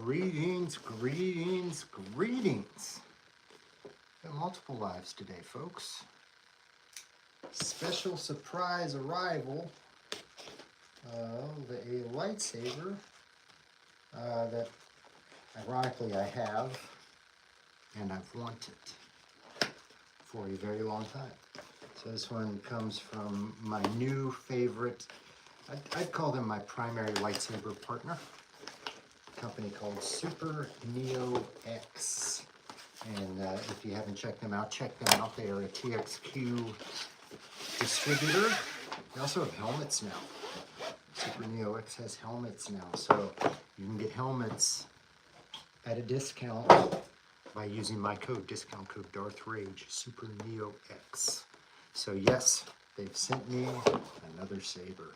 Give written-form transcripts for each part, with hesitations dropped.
Greetings, greetings, greetings. Got multiple lives today, folks. Special surprise arrival of a lightsaber that ironically I have and I've wanted for a very long time. So this one comes from my new favorite, I'd call them my primary lightsaber partner, a company called SuperNeoX. And if you haven't checked them out, check them out. They are a TXQ distributor. They also have helmets now. SuperNeoX has helmets now. So you can get helmets at a discount by using my code, discount code Darth Rage, SuperNeoX. So yes, they've sent me another saber.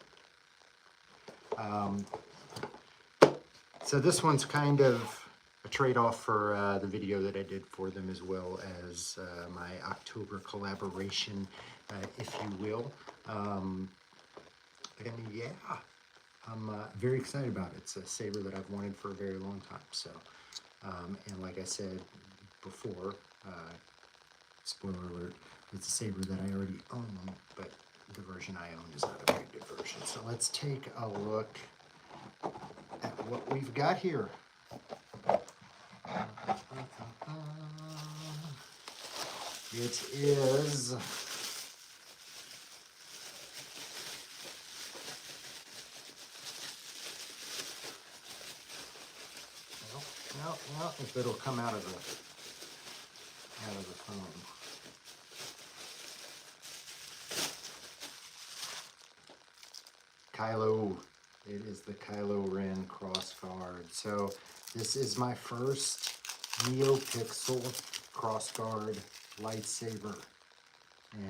So this one's kind of a trade-off for the video that I did for them, as well as my October collaboration, if you will. And yeah, I'm very excited about it. It's a saber that I've wanted for a very long time. So, and like I said before, spoiler alert, it's a saber that I already own, but the version I own is not a very good version. So let's take a look at what we've got here. It is well, if it'll come out of the phone. Kylo. It is the Kylo Ren crossguard. So this is my first NeoPixel crossguard lightsaber.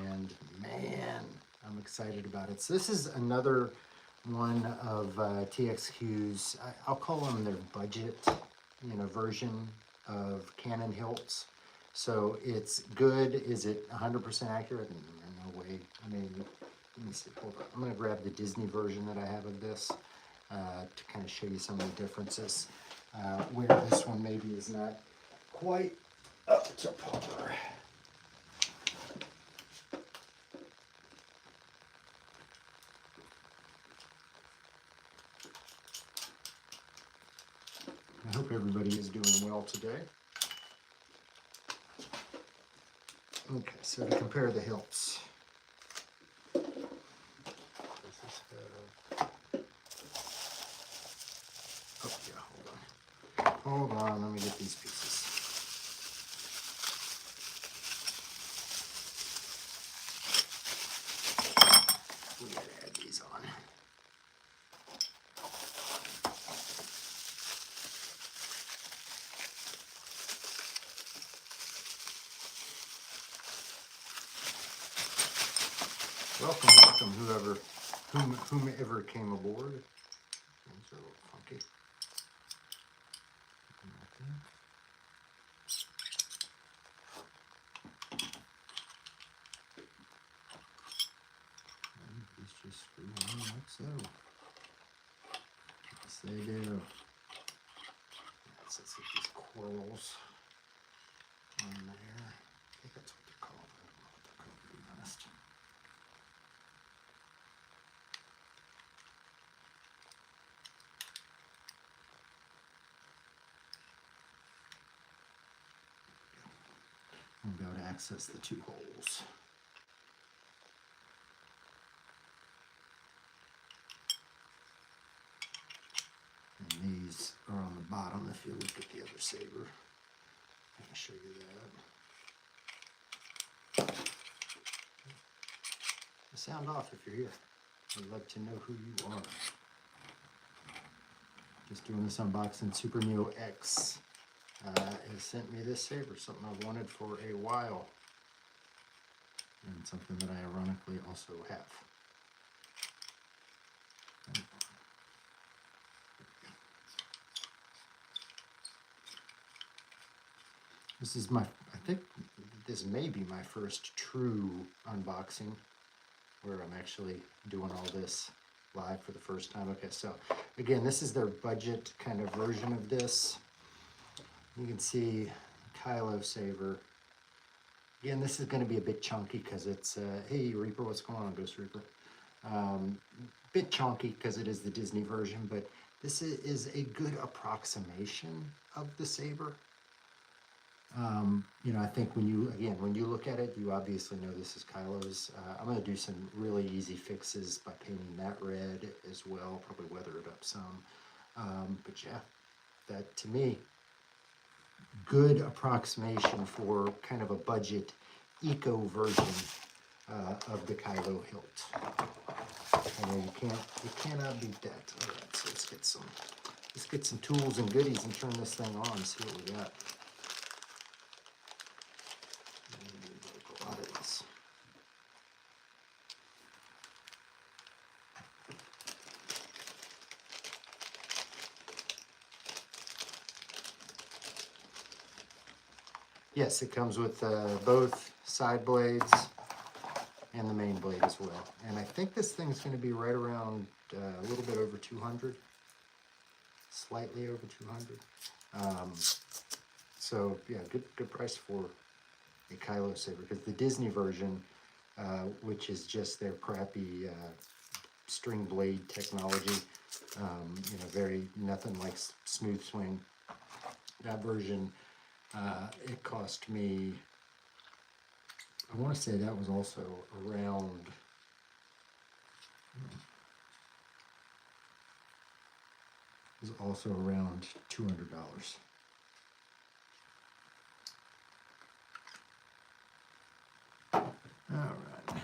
And man, I'm excited about it. So this is another one of TXQ's, I'll call them their budget, version of Canon hilts. So it's good. Is it 100% accurate? No way. I mean, let me see, hold on. I'm going to grab the Disney version that I have of this to kind of show you some of the differences where this one maybe is not quite up to par. I hope everybody is doing well today. Okay, so to compare the hilts. Hold on, let me get these pieces. We gotta add these on. Welcome, whomever came aboard. Things are a little funky. These just screw on like so. Yes, they do. Let's get these quarrels on there. I think that's what they're called. I don't know what they're called, to be honest. We'll be able to access the two holes. And these are on the bottom if you look at the other saber. I'll show you that. Sound off if you're here. I'd love to know who you are. Just doing this unboxing. SuperNeoX has sent me this saber, something I've wanted for a while, and something that I ironically also have. This is I think this may be my first true unboxing where I'm actually doing all this live for the first time. Okay, so again, this is their budget kind of version of this. You can see Kylo Saber. Again, this is going to be a bit chunky because it's, hey Reaper, what's going on, Ghost Reaper? Bit chunky because it is the Disney version, but this is a good approximation of the saber. You know, I think when you look at it, you obviously know this is Kylo's. I'm going to do some really easy fixes by painting that red as well, probably weather it up some. But yeah, that to me, good approximation for kind of a budget eco version of the Kylo hilt. I know you cannot beat that. All right, so let's get some tools and goodies and turn this thing on and see what we got. A lot of these. Yes, it comes with both side blades and the main blade as well. And I think this thing's going to be right around a little bit over 200, slightly over 200. So yeah, good price for a Kylo Saber, because the Disney version, which is just their crappy string blade technology, you know, very nothing like smooth swing. That version, it cost me, I want to say that was also around, $200. All right.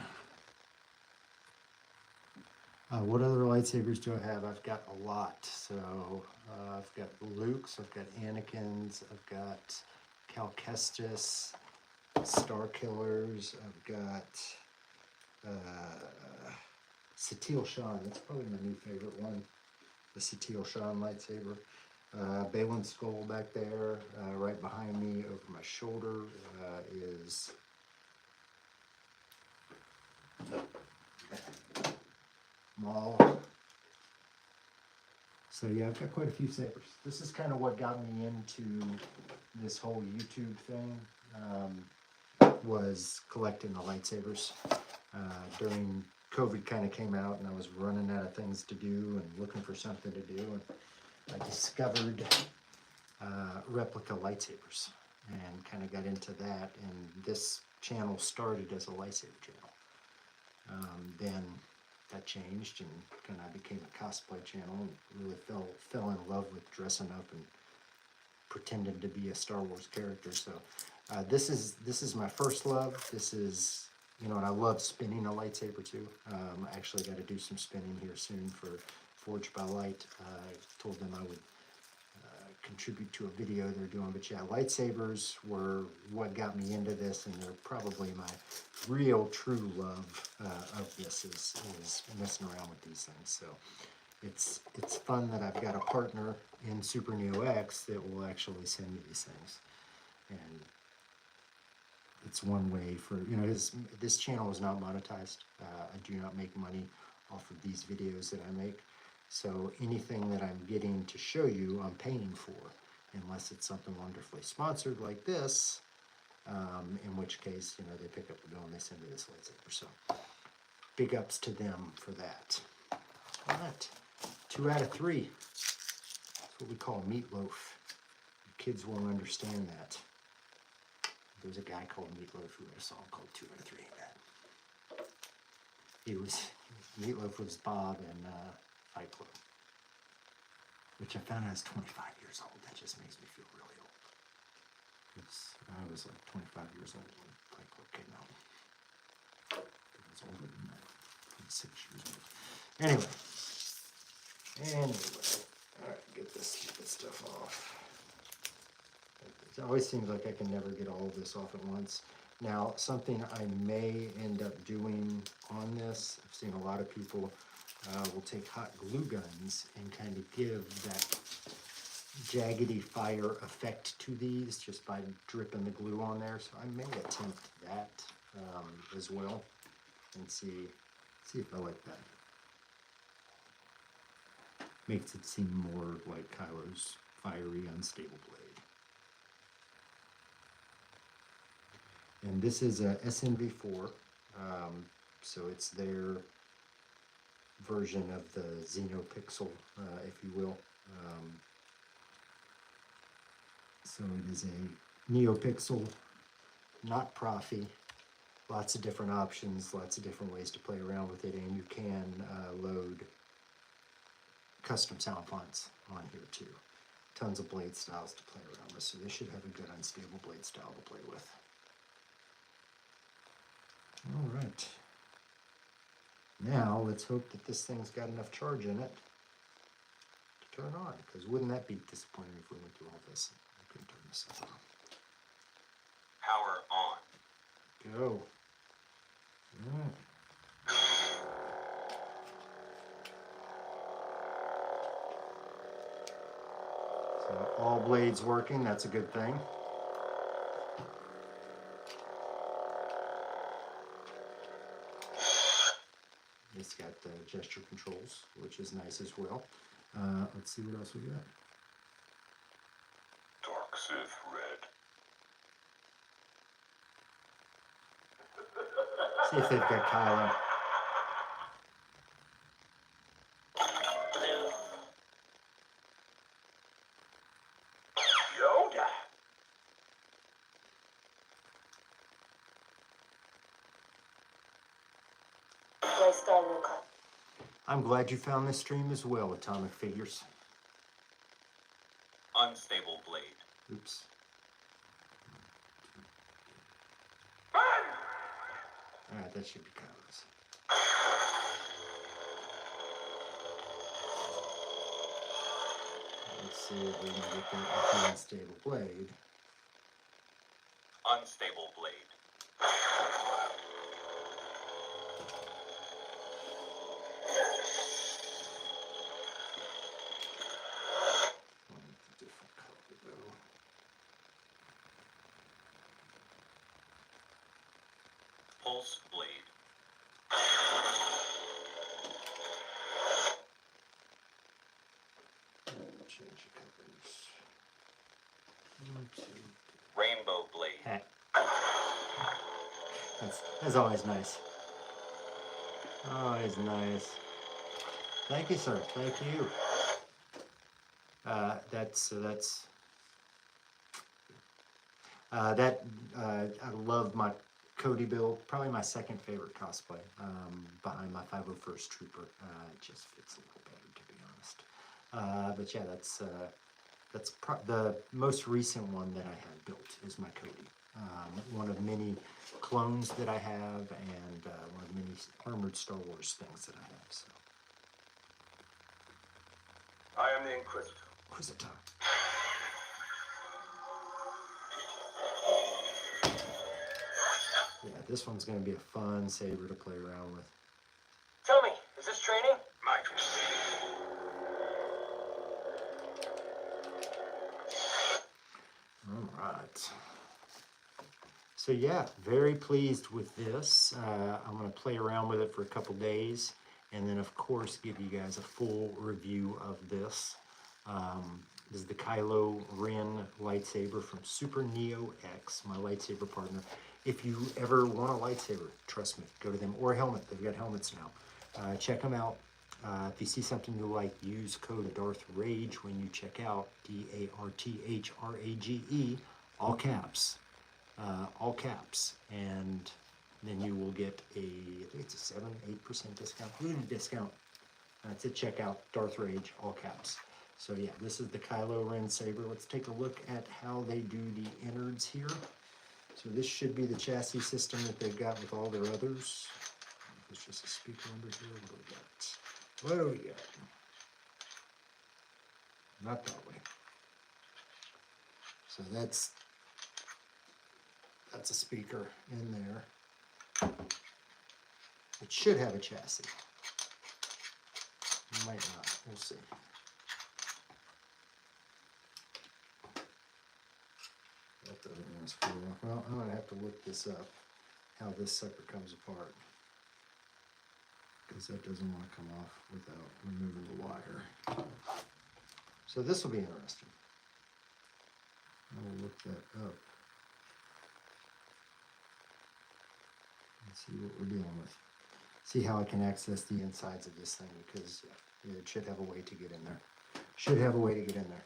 What other lightsabers do I have? I've got a lot. So I've got Luke's, I've got Anakin's, I've got Cal Kestis, Star Killers, I've got Satele Shan. That's probably my new favorite one, the Satele Shan lightsaber. Balin Skull back there, right behind me over my shoulder is Maul. So yeah, I've got quite a few sabers. This is kind of what got me into this whole YouTube thing, was collecting the lightsabers. During COVID kind of came out and I was running out of things to do and looking for something to do, and I discovered replica lightsabers and kind of got into that, and this channel started as a lightsaber channel. Then that changed and kind of became a cosplay channel, and really fell in love with dressing up and pretending to be a Star Wars character. So this is my first love. This is, you know, and I love spinning a lightsaber too. I actually got to do some spinning here soon for Forged by Light. I told them I would contribute to a video they're doing. But yeah, lightsabers were what got me into this, and they're probably my real true love of this is messing around with these things. So it's fun that I've got a partner in SuperNeoX that will actually send me these things. And it's one way for, you know, this channel is not monetized. I do not make money off of these videos that I make. So anything that I'm getting to show you, I'm paying for, unless it's something wonderfully sponsored like this, in which case, you know, they pick up the bill and they send me this lightsaber. So big ups to them for that. All right, 2 out of 3. That's what we call meatloaf. The kids won't understand that. There was a guy called Meatloaf who had a song called 2 out of 3. Meatloaf was Bob in Fight Club, which I found out I was 25 years old. That just makes me feel really old. I was like 25 years old when Fight Club came out. I was older than that, 26 years old. Anyway, all right, get this stupid stuff off. It always seems like I can never get all of this off at once. Now, something I may end up doing on this, I've seen a lot of people will take hot glue guns and kind of give that jaggedy fire effect to these just by dripping the glue on there. So I may attempt that as well and see if I like that. Makes it seem more like Kylo's fiery, unstable blade. And this is a SNV4, so it's their version of the Xenopixel, if you will. So it is a NeoPixel, not Profi. Lots of different options, lots of different ways to play around with it, and you can load custom sound fonts on here too. Tons of blade styles to play around with, so this should have a good unstable blade style to play with. All right. Now let's hope that this thing's got enough charge in it to turn on, because wouldn't that be disappointing if we went through all this and we couldn't turn this on? Power on. Go. All right. So all blades working, that's a good thing. It's got the gesture controls, which is nice as well. Let's see what else we got. Dark Sith Red. See if they've got Kylo. Blue. Yoda. I'm glad you found this stream as well, Atomic Figures. Unstable blade. Oops. Alright, that should be Kylo's. Let's see if we can get that with the unstable blade. Unstable blade. Different color though. Pulse blade. Change the colors. 1, 2. Rainbow blade. Hey. That's always nice. Always nice. Thank you, sir. Thank you. I love my Cody build. Probably my second favorite cosplay, behind my 501st Trooper. It just fits a little better, to be honest. But yeah, that's the most recent one that I have built is my Cody. One of many clones that I have, and one of many armored Star Wars things that I have. So. I am the Inquisitor. Inquisitor. Yeah, this one's going to be a fun saber to play around with. Tell me, is this training? Might. All right. So yeah, very pleased with this. I'm going to play around with it for a couple days, and then of course give you guys a full review of this. This is the Kylo Ren lightsaber from SuperNeoX, my lightsaber partner. If you ever want a lightsaber, trust me, go to them, or a helmet. They've got helmets now. Check them out. If you see something you like, use code DarthRage when you check out, DarthRage, all caps, and then you will get I think it's a 7-8% discount, good discount to check out DarthRage, all caps. So yeah, this is the Kylo Ren saber. Let's take a look at how they do the innards here. So this should be the chassis system that they've got with all their others. There's just a speaker under here. What do we got? What do we got? Not that way. So that's a speaker in there. It should have a chassis. It might not. We'll see. That doesn't want to screw off. Well, I'm going to have to look this up, how this sucker comes apart. Because that doesn't want to come off without removing the wire. So this will be interesting. I will look that up. Let's see what we're dealing with. See how I can access the insides of this thing, because it should have a way to get in there. Should have a way to get in there.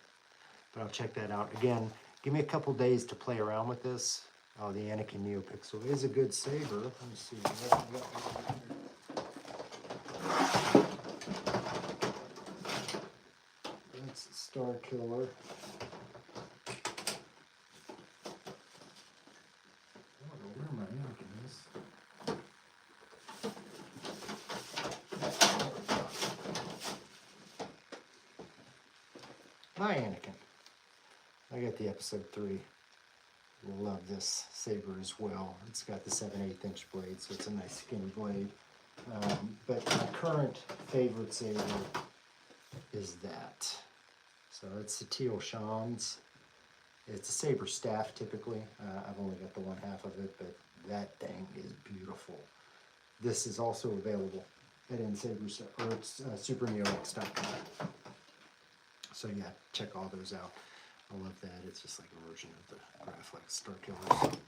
But I'll check that out. Again, give me a couple days to play around with this. Oh, the Anakin NeoPixel is a good saber. Let me see. That's Star Killer. I don't know where my Anakin is. My Anakin. I got the episode 3. Love this saber as well. It's got the 7/8 inch blade, so it's a nice skinny blade. But my current favorite saber is that. So it's the Teal Shan's. It's a saber staff typically. I've only got the one half of it, but that thing is beautiful. This is also available at SuperNeoX.com. So yeah, check all those out. I love that. It's just like a version of the Graflex Star Killers.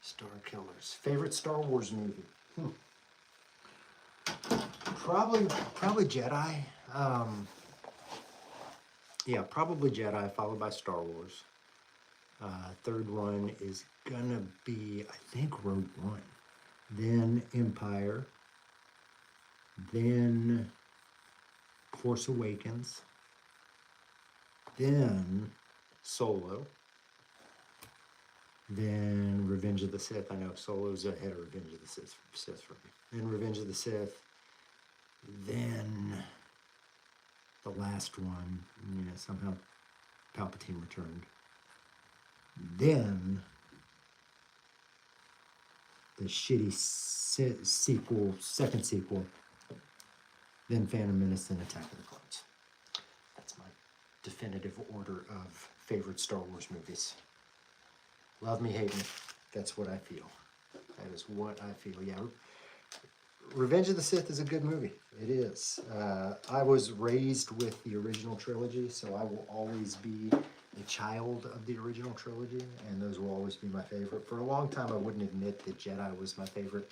Star Killers. Favorite Star Wars movie? Probably Jedi. Yeah, probably Jedi, followed by Star Wars. Third one is gonna be, I think, Rogue One. Then Empire. Then Force Awakens. Then Solo. Then Revenge of the Sith. I know Solo's ahead of Revenge of the Sith for me. Then Revenge of the Sith. Then the last one, somehow Palpatine returned. Then the shitty sequel, second sequel. Then Phantom Menace, then Attack of the Clones. That's my definitive order of favorite Star Wars movies. Love me, hate me. That's what I feel. That is what I feel. Yeah, Revenge of the Sith is a good movie. It is. I was raised with the original trilogy, so I will always be a child of the original trilogy, and those will always be my favorite. For a long time, I wouldn't admit that Jedi was my favorite.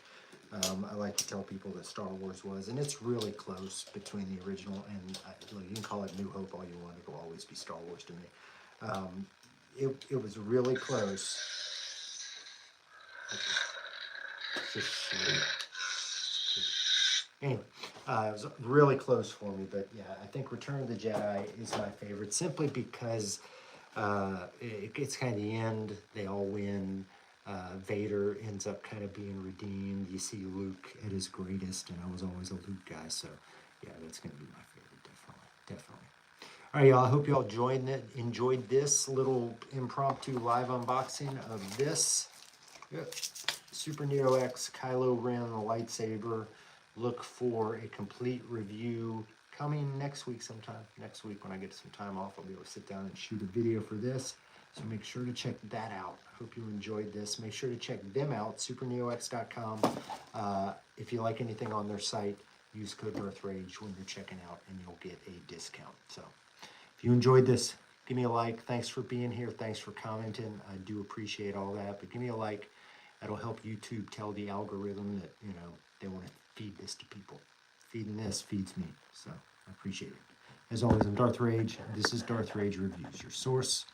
I like to tell people that Star Wars was, and it's really close between the original and, you can call it New Hope all you want, it will always be Star Wars to me. It was really close. Anyway, it was really close for me, but yeah, I think Return of the Jedi is my favorite, simply because it's kind of the end, they all win. Vader ends up kind of being redeemed. You see Luke at his greatest, and I was always a Luke guy, so yeah, that's going to be my favorite, definitely. All right, y'all, I hope y'all enjoyed this little impromptu live unboxing of this SuperNeoX Kylo Ren lightsaber. Look for a complete review coming next week sometime. Next week when I get some time off, I'll be able to sit down and shoot a video for this. So make sure to check that out. Hope you enjoyed this. Make sure to check them out, SuperNeoX.com. If you like anything on their site, use code DarthRage when you're checking out, and you'll get a discount. So if you enjoyed this, give me a like. Thanks for being here. Thanks for commenting. I do appreciate all that. But give me a like. That'll help YouTube tell the algorithm that, they want to feed this to people. Feeding this feeds me. So I appreciate it. As always, I'm Darth Rage. This is Darth Rage Reviews, your source